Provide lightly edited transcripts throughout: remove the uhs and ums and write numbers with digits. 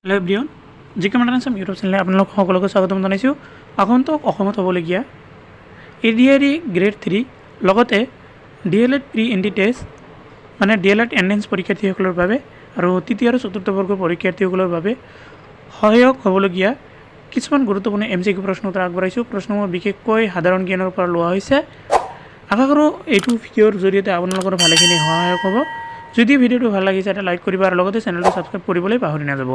Hello' everyone, G কে মাৰ্টাৰছম YouTube চেনেলে আপোনালোক সকলোকে স্বাগতম জনাইছোঁ। আগন্তুক অসমত হ'বলগীয়া ADRE গ্ৰেড 3 লগতে DLED প্ৰি এণ্ট্ৰি টেষ্ট মানে DLED এণ্ট্ৰেন্স পৰীক্ষাৰ্থীসকলৰ বাবে আৰু তৃতীয় আৰু চতুৰ্থ বৰ্গৰ পৰীক্ষাৰ্থীসকলৰ বাবে সহায়ক হ'বলগীয়া কিছুমান গুৰুত্বপূৰ্ণ MCQ প্ৰশ্ন উত্তৰ আগবঢ়াইছোঁ। প্ৰশ্নসমূহ বিশেষকৈ সাধাৰণ জ্ঞানৰ পৰা লোৱা হৈছে। আশা কৰোঁ এইটো ভিডিঅ'ৰ জৰিয়তে আপোনালোকৰ ভালেখিনি সহায়ক হ'ব। যদি ভিডিঅ'টো ভাল লাগিছে এটা লাইক কৰিব আৰু লগতে চেনেলটো ছাবস্ক্ৰাইব কৰিবলৈ পাহৰি নাযাব।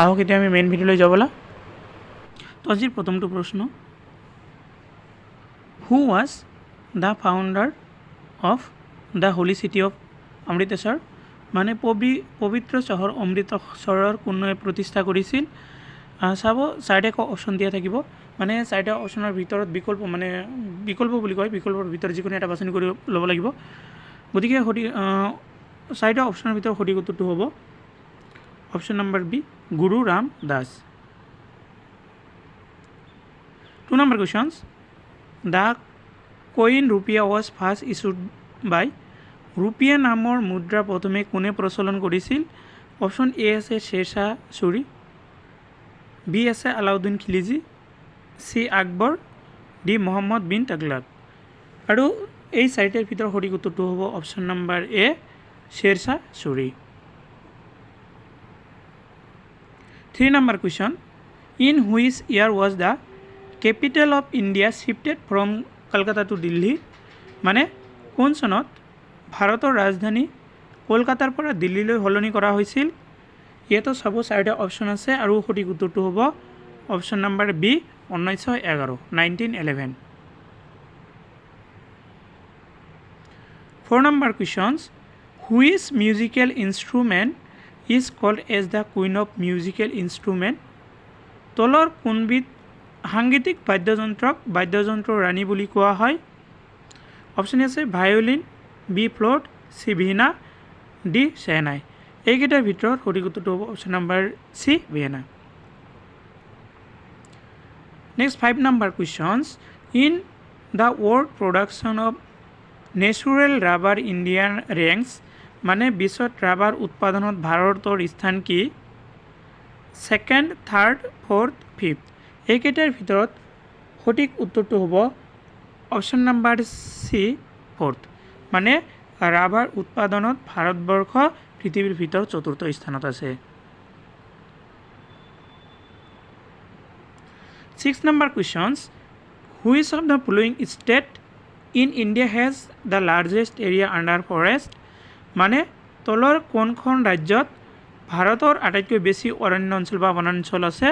আহক এতিয়া আমি মেইন ভিডিঅ'লৈ যাব ব'লা। তো আজিৰ প্ৰথমটো প্ৰশ্ন, who was the founder of the Holi city of Amritsar, মানে পবিত্ৰ চহৰ অমৃতসৰৰ কোনে প্ৰতিষ্ঠা কৰিছিল? চাব, চাৰিটা অপশ্যন দিয়া থাকিব, মানে চাৰিটা অপশ্যনৰ ভিতৰত বিকল্প বুলি কয়, বিকল্পৰ ভিতৰত যিকোনো এটা বাছনি কৰি ল'ব লাগিব। গতিকে চাৰিটা অপশ্যনৰ ভিতৰত সঠিক উত্তৰটো হ'ব option number B, Guru Ram Das. 2 number questions, the coin rupia was first issued by, ৰুপিয়া নামৰ মুদ্ৰা প্ৰথমে কোনে প্ৰচলন কৰিছিল? অপশ্যন এ আছে শ্বেৰশ্বাহ ছুৰী, বি আছে আলাউদ্দিন খিলজী, চি আকবৰ, ডি মহম্মদ বিন তুগলক। আৰু এই চাৰিটাৰ ভিতৰত সঠিক উত্তৰটো হ'ব option number A, Shershah Suri. 3 number question, in which year was the capital of India shifted from Kolkata to Delhi, মানে কোন চনত ভাৰতৰ ৰাজধানী কলকাতাৰ পৰা দিল্লীলৈ সলনি কৰা হৈছিল? ইয়াতো চাব চাৰিটা অপশ্যন আছে আৰু সঠিক উত্তৰটো হ'ব option number B, 1911, 1911। 4 number questions, which musical instrument is called as the queen of musical instrument, তলৰ কোনবিধ সাংগীতিক বাদ্যযন্ত্ৰৰ ৰাণী বুলি কোৱা হয়? অপশ্যন আছে violin, B flute, C veena, D shehnai. এইকেইটাৰ ভিতৰত সঠিক উত্তৰটো হ'ব option number C, veena. Next 5 number questions, in the world production of natural rubber Indian ranks, মানে বিশ্বত ৰাবাৰ উৎপাদনত ভাৰতৰ স্থান কি? Second, third, fourth, fifth. এইকেইটাৰ ভিতৰত সঠিক উত্তৰটো হ'ব অপশ্যন নম্বৰ চি, ফ'ৰ্থ, মানে ৰাবাৰ উৎপাদনত ভাৰতবৰ্ষ পৃথিৱীৰ ভিতৰত চতুৰ্থ স্থানত আছে। 6 number questions, which of the following state in India has the largest area under forest, মানে তলৰ কোনখন ৰাজ্যত ভাৰতৰ আটাইতকৈ বেছি অৰণ্য অঞ্চল বা বনাঞ্চল আছে?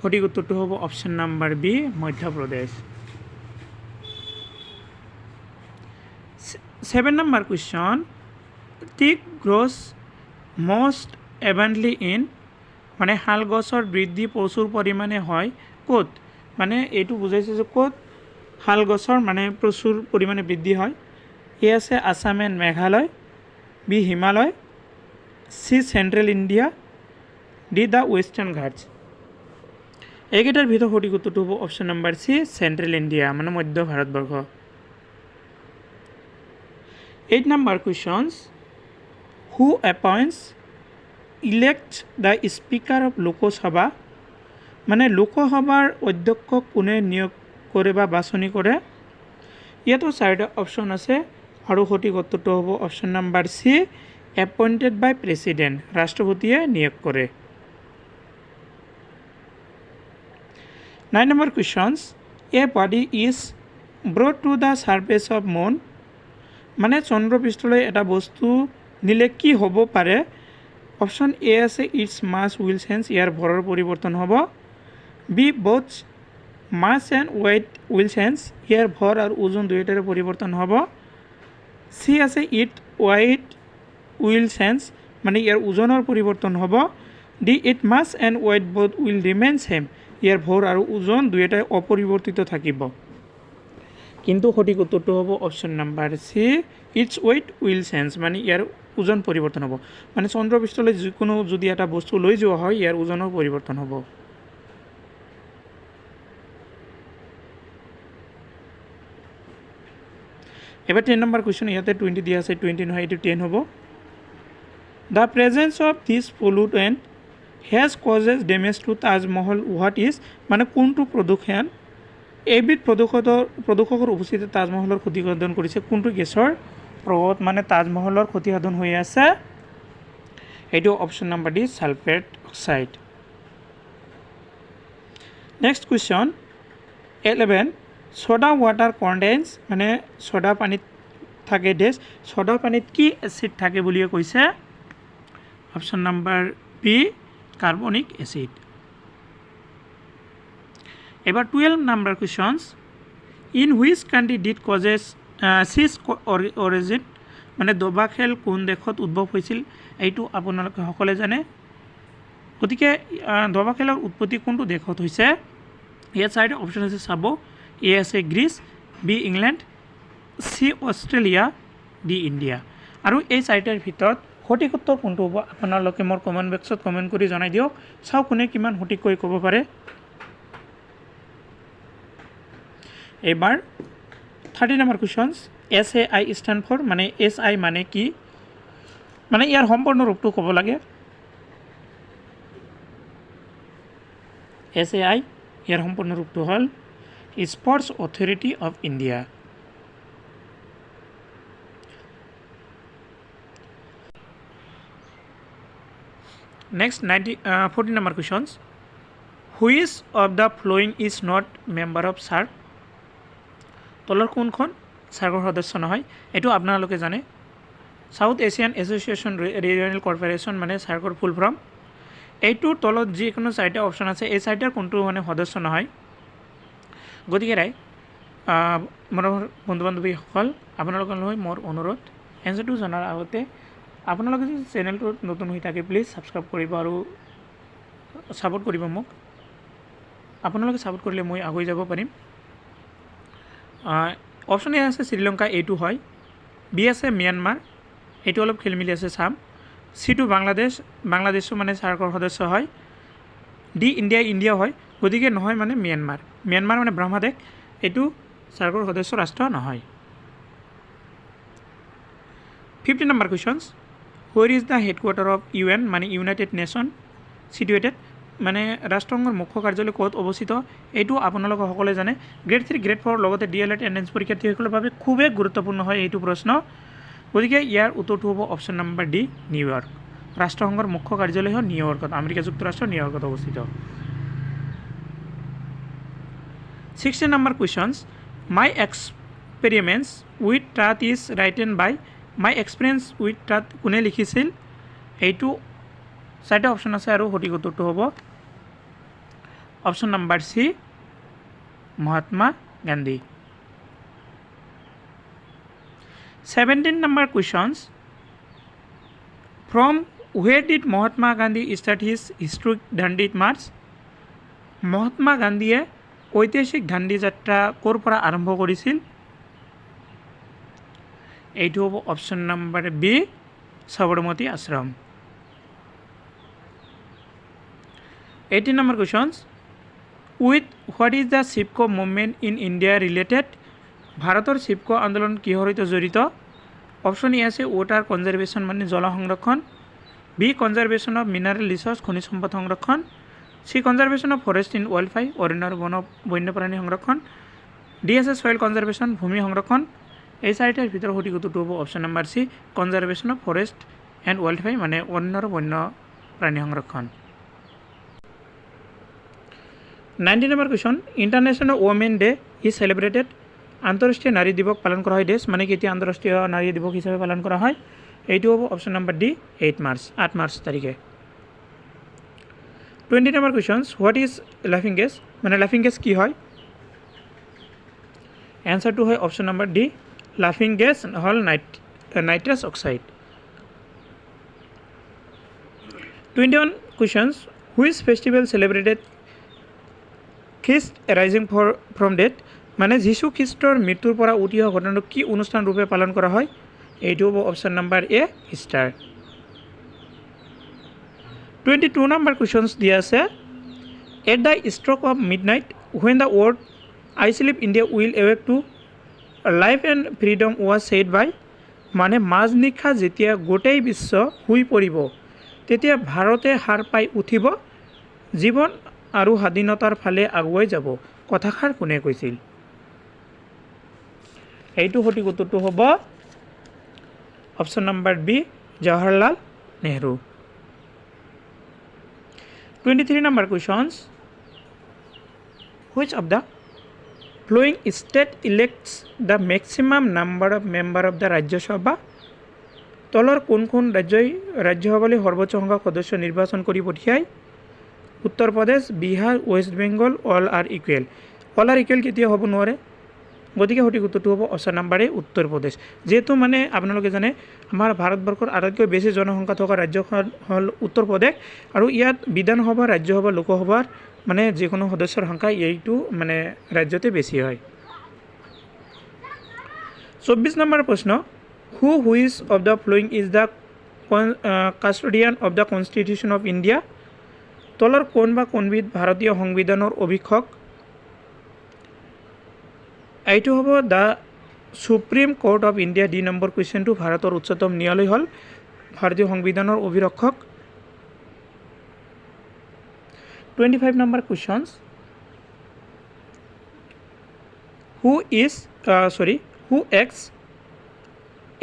সঠিক উত্তৰটো হ'ব option number B, Madhya Pradesh. 7 number question, teak grows most abundantly in, মানে শাল গছৰ বৃদ্ধি প্ৰচুৰ পৰিমাণে হয় ক'ত? মানে এইটো বুজাইছে যে ক'ত শাল গছৰ মানে প্ৰচুৰ পৰিমাণে বৃদ্ধি হয়। এ আছে Assam and Meghalaya, B Himalaya, C central India, D the Western Ghats. এইকেইটাৰ ভিতৰত সঠিক উত্তৰটো হ'ব option number C, central India, মানে মধ্য Bharatvarsha. 8 number questions, who appoints elects the speaker of Lok Sabha, মানে লোকসভাৰ অধ্যক্ষক কোনে নিয়োগ কৰে বা বাছনি কৰে? ইয়াতো চাৰিটা অপশ্যন আছে আৰু সঠিক উত্তৰটো হ'ব অপশ্যন নম্বৰ চি, এপইণ্টেড বাই প্ৰেছিডেণ্ট, ৰাষ্ট্ৰপতিয়ে নিয়োগ কৰে। 9 number questions, a body is brought to the surface of moon, মানে চন্দ্ৰপৃষ্ঠলৈ এটা বস্তু নিলে কি হ'ব পাৰে? অপশ্যন এ আছে ইটছ মাছ উইল চেঞ্জ, ইয়াৰ ভৰৰ পৰিৱৰ্তন হ'ব, B both mass and weight will change, ইয়াৰ ভৰ আৰু ওজন দুয়োটাৰে পৰিৱৰ্তন হ'ব, চি আছে ইট ৱেইট উইল চেঞ্জ, মানে ইয়াৰ ওজনৰ পৰিৱৰ্তন হ'ব, D it mass and weight both will remain same, ইয়াৰ ভৰ আৰু ওজন দুয়োটাই অপৰিৱৰ্তিত থাকিব। কিন্তু সঠিক উত্তৰটো হ'ব option number C, it's weight will change, মানে ইয়াৰ ওজন পৰিৱৰ্তন হ'ব, মানে চন্দ্ৰপৃষ্ঠলৈ যিকোনো যদি এটা বস্তু লৈ যোৱা হয় ইয়াৰ ওজনৰ পৰিৱৰ্তন হ'ব। এবাৰ 10 নম্বৰ কুৱেশ্যন, ইয়াতে 20 দিয়া আছে, 20 নহয়, এইটো 10 হ'ব। The presence of this pollutant has caused damage to Taj Mahal what is মানে কোনটো প্ৰদূষণ এইবিধ প্ৰদূষকৰ উপস্থিতিত তাজমহলৰ ক্ষতিসাধন কৰিছে কোনটো গেছৰ প্ৰভাৱত মানে তাজমহলৰ ক্ষতিসাধন হৈ আছে এইটো option number D sulphate oxide next question 11 soda water contains মানে soda পানীত থাকে ডেছ soda পানীত কি এসিড থাকে বুলিয়ে কৈছে option number B carbonic acid এবাৰ 12 number questions in which country did cottage cheese origin মানে দবা খেল কোন দেশত উদ্ভৱ হৈছিল এইটো আপোনালোকে সকলে জানে গতিকে দবা খেলৰ উৎপত্তি কোনটো দেশত হৈছে ইয়াত চাৰিটা অপশ্যন আছে চাব এ আছে গ্ৰীচ বি ইংলেণ্ড সি অষ্ট্ৰেলিয়া ডি ইণ্ডিয়া আৰু এই চাৰিটাৰ ভিতৰত সঠিক উত্তৰ কোনটো হ'ব আপোনালোকে মোৰ কমেণ্ট বক্সত কমেণ্ট কৰি জনাই দিয়ক চাওঁ কোনে কিমান সঠিককৈ ক'ব পাৰে এবাৰ 30 number questions SAI stand for মানে SI মানে কি মানে ইয়াৰ সম্পূৰ্ণ ৰূপটো ক'ব লাগে SAI ইয়াৰ সম্পূৰ্ণ ৰূপটো হ'ল sports authority of India next 14 number questions which of the flowing is not member of SAARC তলৰ কোনখন সাৰ্কৰ সদস্য নহয় এইটো আপোনালোকে জানে south Asian association regional corporation মানে সাৰ্কৰ ফুল ফৰ্ম এইটোৰ তলত যিকোনো চাৰিটা অপশ্যন আছে এই চাৰিটাৰ কোনটো মানে সদস্য নহয় গতিকে মোৰ বন্ধু বান্ধৱীসকল আপোনালোকলৈ মোৰ অনুৰোধ এনচাৰটো জনাৰ আগতে আপোনালোকে যদি চেনেলটোত নতুন হৈ থাকে প্লিজ ছাবস্ক্ৰাইব কৰিব আৰু ছাপোৰ্ট কৰিব মোক আপোনালোকে ছাপোৰ্ট কৰিলে মই আগুৱাই যাব পাৰিম অপশ্যন এ আছে শ্ৰীলংকা এইটো হয় বি আছে ম্যানমাৰ এইটো অলপ খেলিমেলি আছে চাম সিটো বাংলাদেশো মানে সাৰ্কৰ সদস্য হয় ডি ইণ্ডিয়া হয় গতিকে নহয় মানে ম্যানমাৰ মানে ব্ৰহ্মদেশ এইটো সাৰ্কৰ সদস্য ৰাষ্ট্ৰ নহয় 15 number questions where is the headquarter of UN মানে ইউনাইটেড নেশ্যন চিটুৱেটেড মানে ৰাষ্ট্ৰসংঘৰ মুখ্য কাৰ্যালয় ক'ত অৱস্থিত এইটো আপোনালোকে সকলোৱে জানে গ্ৰেড 3 গ্ৰেড 4 লগতে DLED এণ্ট্ৰেন্স পৰীক্ষাৰ্থীসকলৰ বাবে খুবেই গুৰুত্বপূৰ্ণ হয় এইটো প্ৰশ্ন গতিকে ইয়াৰ উত্তৰটো হ'ব অপশ্যন নম্বৰ ডি নিউয়ৰ্ক ৰাষ্ট্ৰসংঘৰ মুখ্য কাৰ্যালয় হ'ল নিউয়ৰ্কত আমেৰিকা যুক্তৰাষ্ট্ৰৰ নিউয়ৰ্কত অৱস্থিত 16 number questions my experiments with truth is written by my experience with truth কোনে লিখিছিল এইটো চাৰিটা অপশ্যন আছে আৰু সঠিক উত্তৰটো হ'ব option number C Mahatma Gandhi 17 number questions from where did Mahatma Gandhi start his historic Dandi march Mahatma গান্ধীয়ে ঐতিহাসিক দাণ্ডি যাত্ৰা ক'ৰ পৰা আৰম্ভ কৰিছিল এইটো হ'ব option number B Sabarmati Ashram 18 number questions with what is the CIPCO movement in India related ভাৰতৰ চিপকো আন্দোলন কিহৰ সৈতে জড়িত অপশ্যন এ আছে ৱাটাৰ কনজাৰভেশ্যন মানে জল সংৰক্ষণ B conservation of mineral resource খনিজ সম্পদ সংৰক্ষণ C conservation of forest in wildlife অৰণ্যৰ বন্যপ্ৰাণী সংৰক্ষণ ডি আছে সইল কনজাৰভেশ্যন ভূমি সংৰক্ষণ এই চাৰিটাৰ ভিতৰত সঠিক উত্তৰটো হ'ব option number C conservation of forest and wild life মানে অৰণ্যৰ বন্যপ্ৰাণী সংৰক্ষণ 19 number question international women day is celebrated আন্তঃৰাষ্ট্ৰীয় নাৰী দিৱস পালন কৰা হয় দেশ মানে কেতিয়া আন্তঃৰাষ্ট্ৰীয় নাৰী দিৱস হিচাপে পালন কৰা হয় এইটো হ'ব অপশ্যন নম্বৰ ডি 8 মাৰ্চ তাৰিখে 20 নম্বৰ কুৱেশ্যনছ হোৱাট ইজ লাফিং গেছ মানে লাফিং গেছ কি হয় এনচাৰটো হয় অপশ্যন নম্বৰ ডি লাফিং গেছ হ'ল nitrous oxide 21 questions which festival celebrated Christ rising from death মানে যীশু খ্ৰীষ্টৰ মৃত্যুৰ পৰা উঠি অহা ঘটনাটো কি অনুষ্ঠান ৰূপে পালন কৰা হয় এইটো হ'ব option number A Easter 22 number questions দিয়া আছে at the stroke of midnight when the world I sleep India will awake to life and freedom was said by মানে মাজনিশা যেতিয়া গোটেই বিশ্ব শুই পৰিব তেতিয়া ভাৰতে সাৰ পাই উঠিব, জীৱন আৰু স্বাধীনতাৰ ফালে আগুৱাই যাব। কথাষাৰ কোনে কৈছিল? এইটো সঠিক উত্তৰটো হ'ব option number B, Jawaharlal Nehru. 23 number questions. Which of the following state elects the maximum number of member of the Rajya Sabha? তলৰ কোনখন ৰাজ্যই ৰাজ্যসভালৈ সৰ্বোচ্চ সংখ্যক সদস্য নিৰ্বাচন কৰি পঠিয়ায়? Uttar Pradesh, Bihar, West Bengal, all are equal. All are equal কেতিয়াও হ'ব নোৱাৰে, গতিকে সঠিক উত্তৰটো হ'ব অপশ্যন নম্বৰ এ, উত্তৰ প্ৰদেশ। যিহেতু মানে আপোনালোকে জানে আমাৰ ভাৰতবৰ্ষৰ আটাইতকৈ বেছি জনসংখ্যা থকা ৰাজ্যখন হ'ল উত্তৰ প্ৰদেশ, আৰু ইয়াত বিধানসভা, ৰাজ্যসভা, লোকসভাৰ মানে যিকোনো সদস্যৰ সংখ্যা এইটো মানে ৰাজ্যতে বেছি হয়। 24 নম্বৰ প্ৰশ্ন, which of the following is the custodian of the constitution of India? তলৰ কোন বা কোনবিধ ভাৰতীয় সংবিধানৰ অভীক্ষক? এইটো হ'ব the supreme court of India. D number কুৱেশ্যনটো, ভাৰতৰ উচ্চতম ন্যায়ালয় হ'ল ভাৰতীয় সংবিধানৰ অভিৰক্ষক। 25 number questions, who acts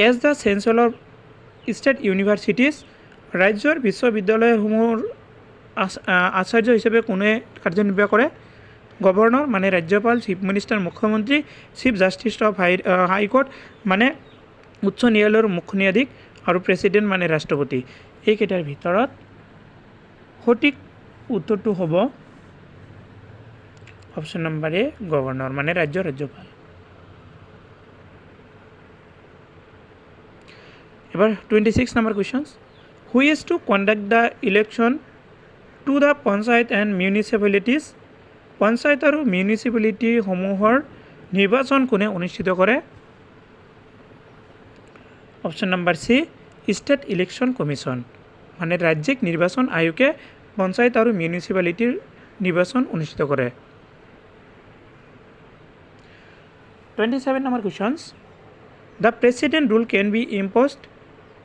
as the chancellor state universities? ৰাজ্যৰ বিশ্ববিদ্যালয়সমূহৰ আচাৰ্য হিচাপে কোনে কাৰ্যনিৰ্বাহ কৰে? গভৰ্ণৰ মানে ৰাজ্যপাল, চিফ মিনিষ্টাৰ মুখ্যমন্ত্ৰী, চিফ জাষ্টিছ অফ হাইকোৰ্ট মানে উচ্চ ন্যায়ালয়ৰ মুখ্য ন্যায়াধীশ, আৰু প্ৰেছিডেণ্ট মানে ৰাষ্ট্ৰপতি। এইকেইটাৰ ভিতৰত সঠিক উত্তৰটো হ'ব অপশ্যন নম্বৰ এ, গভৰ্ণৰ মানে ৰাজ্যপাল। এবাৰ 26 number questions, who is to conduct the election to the panchayat and municipalities? Panchayat আৰু মিউনিচিপালিটিসমূহৰ নিৰ্বাচন কোনে অনুষ্ঠিত কৰে? Option number C, state election commission মানে ৰাজ্যিক নিৰ্বাচন আয়োগে পঞ্চায়ত আৰু মিউনিচিপালিটিৰ নিৰ্বাচন অনুষ্ঠিত কৰে। 27 number questions, the president rule can be imposed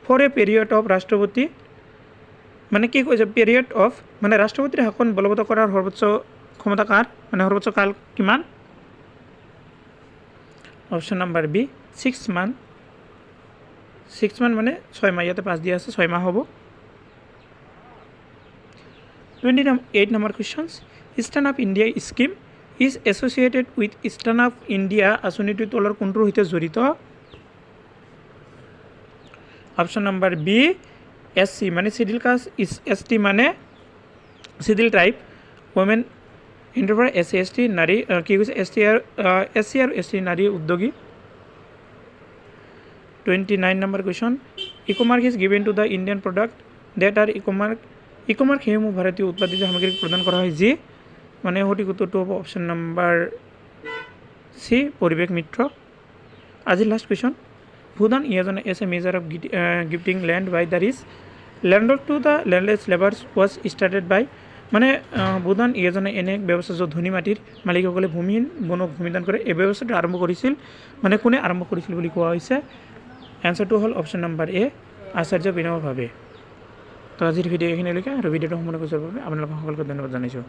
for a period of ৰাষ্ট্ৰপতি? মানে কি কৈছে পিৰিয়ড অফ, মানে ৰাষ্ট্ৰপতিৰ শাসন বলবৎ কৰাৰ সৰ্বোচ্চ ক্ষমতা কাৰ, মানে সৰ্বোচ্চ কাল কিমান? Option number B, 6 month. 6 month মানে 6 মাহ, ইয়াতে 5 দিয়া আছে, 6 মাহ হ'ব। 28 number questions, stand up India scheme is associated with stand up India আঁচনিটোৰ তলৰ কোনটোৰ সৈতে জড়িত? অপশ্যন নম্বৰ বি, SC মানে চিডিউল কাষ্ট, ST মানে schedule tribe, women enterprise, SC ST নাৰী কি কৈছে SC আৰু ST নাৰী উদ্যোগী। 29 number question, e-commerce is given to the Indian product date are e-commerce সেইসমূহ ভাৰতীয় উৎপাদিত সামগ্ৰীক প্ৰদান কৰা হয় যি? মানে সঠিক উত্তৰটো হ'ব অপশ্যন নম্বৰ চি, পৰিৱেশ মিত্ৰ। আজি last question, Bhoodan Yajna as a measure of gifting land by the rich lender to the landless labours was started by? মানে ভূটান ইজনে এনে এক ব্যৱস্থা য'ত ধনী মাটিৰ মালিকসকলে ভূমিহীন বনক ভূমিদান কৰে, এই ব্যৱস্থাটো আৰম্ভ কৰিছিল, মানে কোনে আৰম্ভ কৰিছিল বুলি কোৱা হৈছে? এনচাৰটো হ'ল অপশ্যন নম্বৰ এ, আচাৰ্য বিনোবা ভাৱে। তো আজিৰ ভিডিঅ' এইখিনিলৈকে, আৰু ভিডিঅ'টো সম্পূৰ্ণ কৰাৰ বাবে আপোনালোকক সকলোকে ধন্যবাদ জনাইছোঁ।